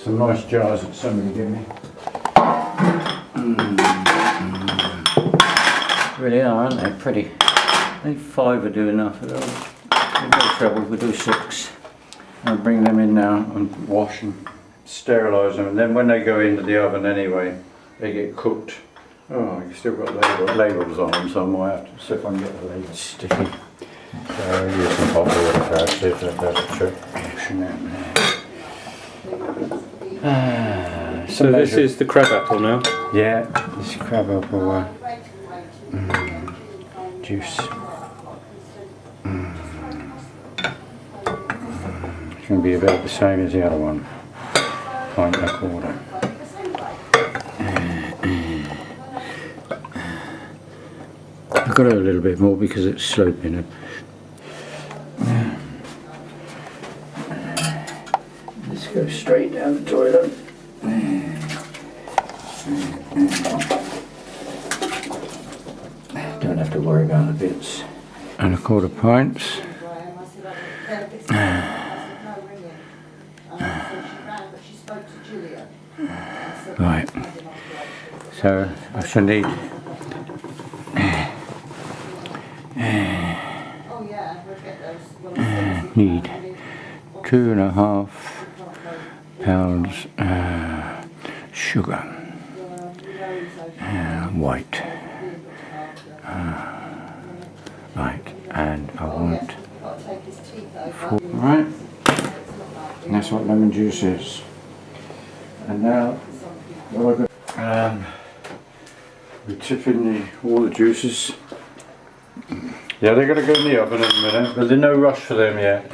Some nice jars that somebody gave me. Really are, aren't they? Pretty. I think 5 would do enough. There's no trouble, we'll do 6. I'll bring them in now and wash and sterilise them, and then when they go into the oven anyway, they get cooked. Oh, you've still got labels on them, so I might have to see if I can get the labels sticky. So I'll use some hot water first, see if that does the trick. So this is the crabapple now? Yeah, this crabapple juice. It's going to be about the same as the other one. Pint and a quarter. I've got a little bit more because it's sloping it. Let's go straight down the toilet. Don't have to worry about the bits. And a quarter pints. Right. So I shall need need 2.5 pounds sugar, white, right, and I want 4, right, and that's what lemon juice is. And now what I've got, we tip in all the juices. Yeah, they're going to go in the oven in a minute, but there's no rush for them yet.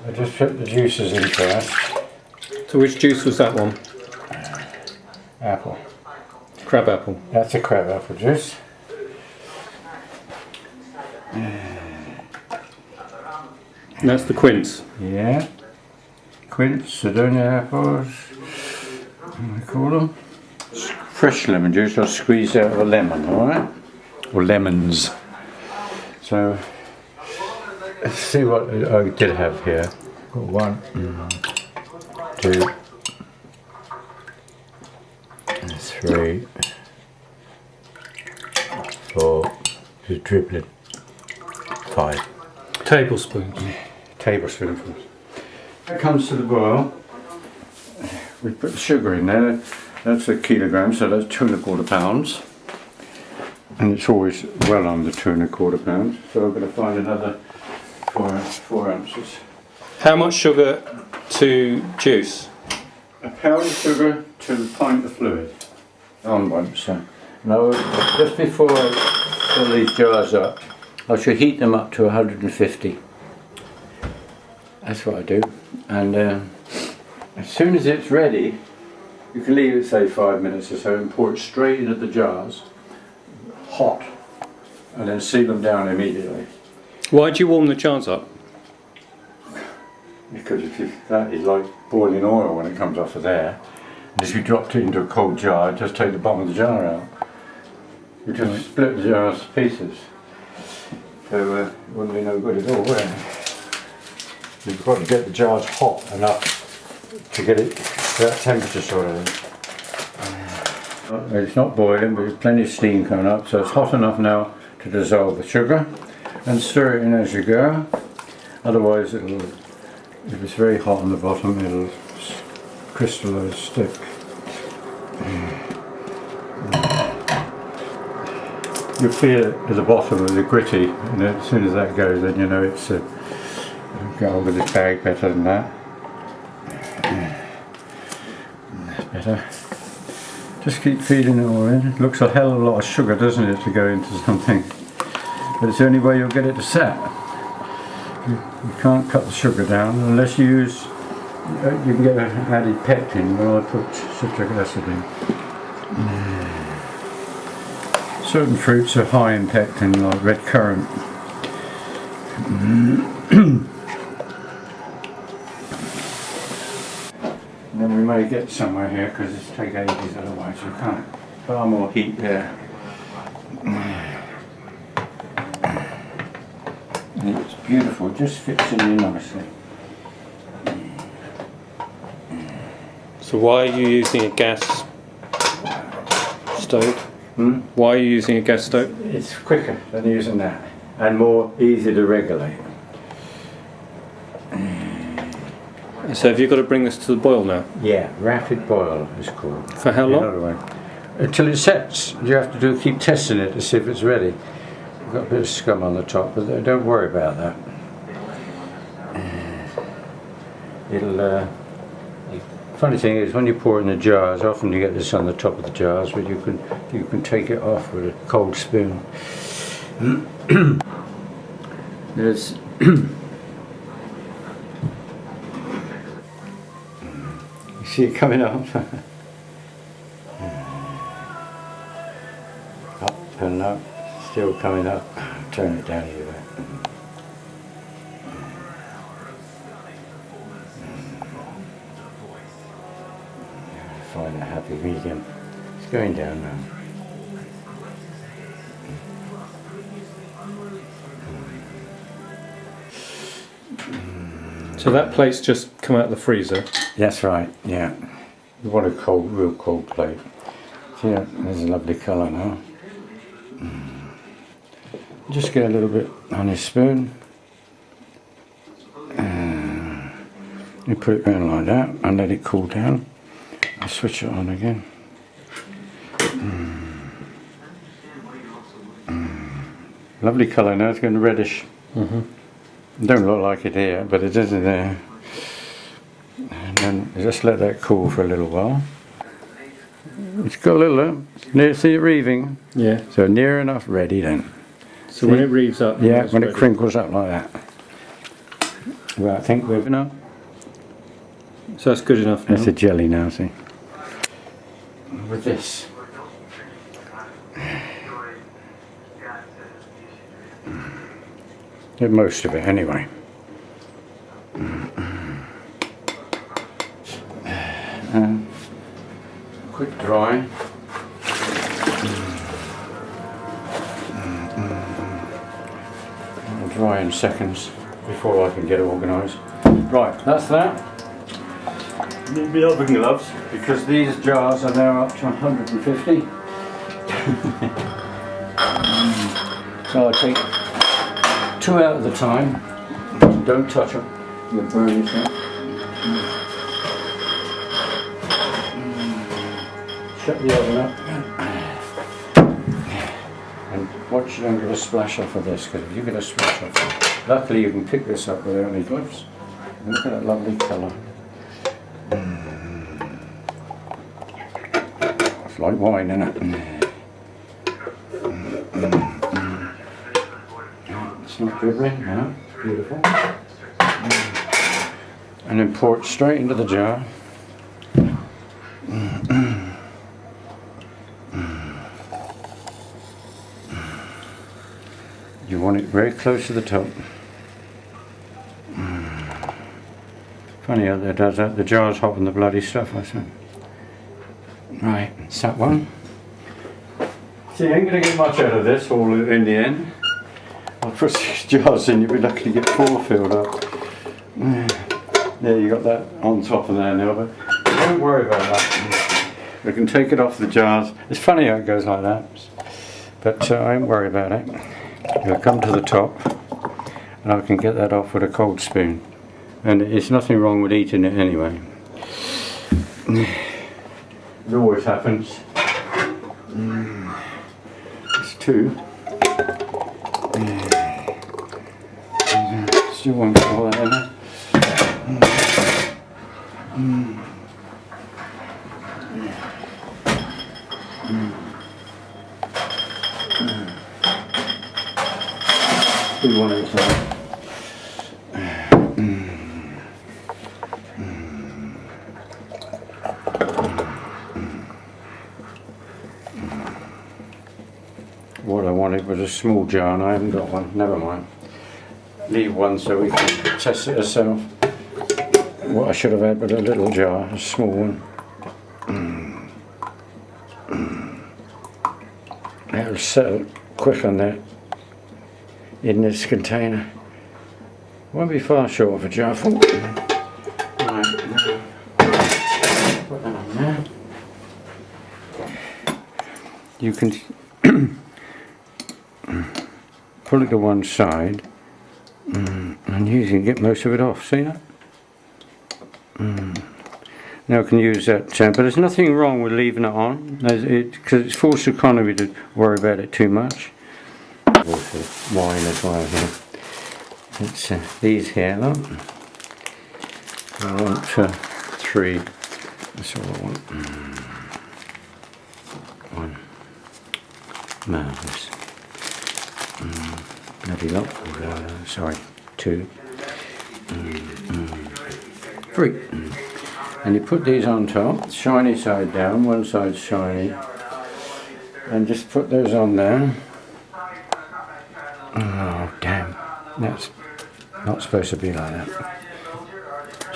I just put the juices in first. So which juice was that one? Apple. Crabapple. That's a crabapple juice. And that's the Quince. Yeah. Quince, Sidonia apples, what do I call them? Fresh lemon juice, I squeezed out of a lemon, alright? Or lemons. So, let's see what I did have here. Got 1, 2, 3, 4, just dribbling, 5. Tablespoons. Tablespoonfuls. When it comes to the boil, we put the sugar in there. That's a kilogram, so that's 2.25 pounds. And it's always well under 2.25 pounds. So I'm going to find another 4 ounces. How much sugar to juice? A pound of sugar to a pint of fluid. On one, so. Now, just before I fill these jars up, I should heat them up to 150. That's what I do. And as soon as it's ready, you can leave it, say, 5 minutes or so, and pour it straight into the jars, hot, and then seal them down immediately. Why do you warm the jars up? Because that is like boiling oil when it comes off of there. And if you dropped it into a cold jar, just take the bottom of the jar out. You just split the jars to pieces. So it wouldn't be no good at all, would it? You've got to get the jars hot enough to get it to that temperature sort of thing. It's not boiling, but there's plenty of steam coming up, so it's hot enough now to dissolve the sugar, and stir it in as you go. Otherwise, if it's very hot on the bottom, it'll crystallise, stick. You'll feel it at the bottom of the gritty, and as soon as that goes, then you know it's get hold of this bag better than that. That's better. Just keep feeding it all in. It looks a hell of a lot of sugar, doesn't it, to go into something? But it's the only way you'll get it to set. You can't cut the sugar down unless you use. You can get an added pectin, but I put citric acid in. Certain fruits are high in pectin, like red currant. And then we may get somewhere here because it's take ages otherwise. You can't. Far more heat there. And it's beautiful. It just fits in nicely. So why are you using a gas stove? Why are you using a gas stove? It's quicker than using that and more easy to regulate. So have you got to bring this to the boil now? Yeah, rapid boil is called. For how long? Another way. Until it sets. You have to keep testing it to see if it's ready. You've got a bit of scum on the top, but don't worry about that. It'll. Funny thing is, when you pour it in the jars, often you get this on the top of the jars, but you can take it off with a cold spoon. There's. You see it coming up. Up and up, still coming up. Turn it down a little bit. Find a happy medium. It's going down now. So that plate's just come out of the freezer. That's right, yeah. You want a real cold plate. See, there's a lovely colour now. Just get a little bit on this spoon. You put it around like that and let it cool down. I'll switch it on again. Lovely colour now, it's going reddish. Don't look like it here, but it is in there. And then just let that cool for a little while. It's got a little, near, see it reeving? Yeah. So near enough ready then. So when it reeves up. Yeah, when ready. it crinkles up like that. Well, I think we've enough. So that's good enough now. That's a jelly now, see. With this. Get most of it anyway. Quick dry. It'll dry in seconds before I can get it organised. Right, that's that. Need my oven gloves because these jars are now up to 150. So I take 2 out at a time. Don't touch them. You'll burn yourself. Shut the oven up. And watch you don't get a splash off of this, because if you get a splash off, luckily you can pick this up without any gloves. Look at that lovely colour. It's like wine, isn't it? It's not dribbling, no, beautiful. And then pour it straight into the jar. You want it very close to the top. Funny how that does that. The jar's hot and the bloody stuff, I said. Right, it's that one. See, I ain't going to get much out of this all in the end. I'll put 6 jars in, you'll be lucky to get 4 filled up. There, you got that on top of there now, but don't worry about that. We can take it off the jars. It's funny how it goes like that, but I won't worry about it. It'll come to the top, and I can get that off with a cold spoon. And there's nothing wrong with eating it anyway. It always happens. It's 2. Still won't get all that in there. Do one at a time. What I wanted was a small jar and I haven't got one, never mind. Leave one so we can test it ourselves. What I should have had was a little jar, a small one. It'll settle quick on that in this container. Won't be far short of a jar full. Right. put that on there. You can pull it to one side and usually get most of it off. See that? Now I can use that, but there's nothing wrong with leaving it on, because it's false economy to worry about it too much. Also wine as well here. It's these here, look. I want 3. That's all I want. One. Marvellous. Bloody lot. Sorry, 2. 3. And you put these on top, shiny side down, one side shiny, and just put those on there. Oh damn, that's not supposed to be like that.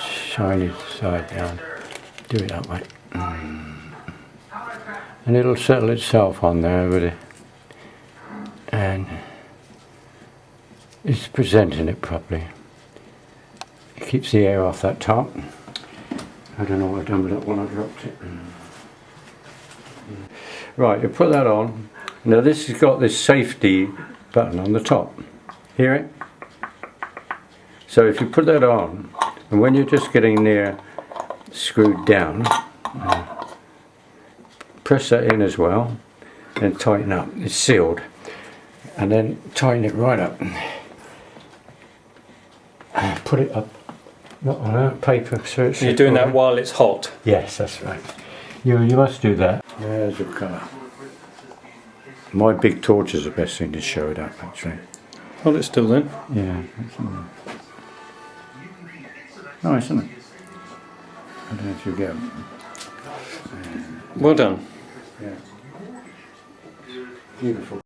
Shiny side down, do it that way. And it'll settle itself on there with it, and it's presenting it properly. It keeps the air off that top. I don't know what I've done with that one, I dropped it. Right, you put that on. Now this has got this safety button on the top. Hear it? So if you put that on, and when you're just getting near screwed down, press that in as well, and tighten up. It's sealed. And then tighten it right up. Put it up. Not on that paper, so it's... You're doing that while it's hot? Yes, that's right. You must do that. There's your colour. My big torch is the best thing to show it up, actually. Hold it still then. Yeah. Nice, isn't it? I don't know if you get it. Well done. Yeah. Beautiful.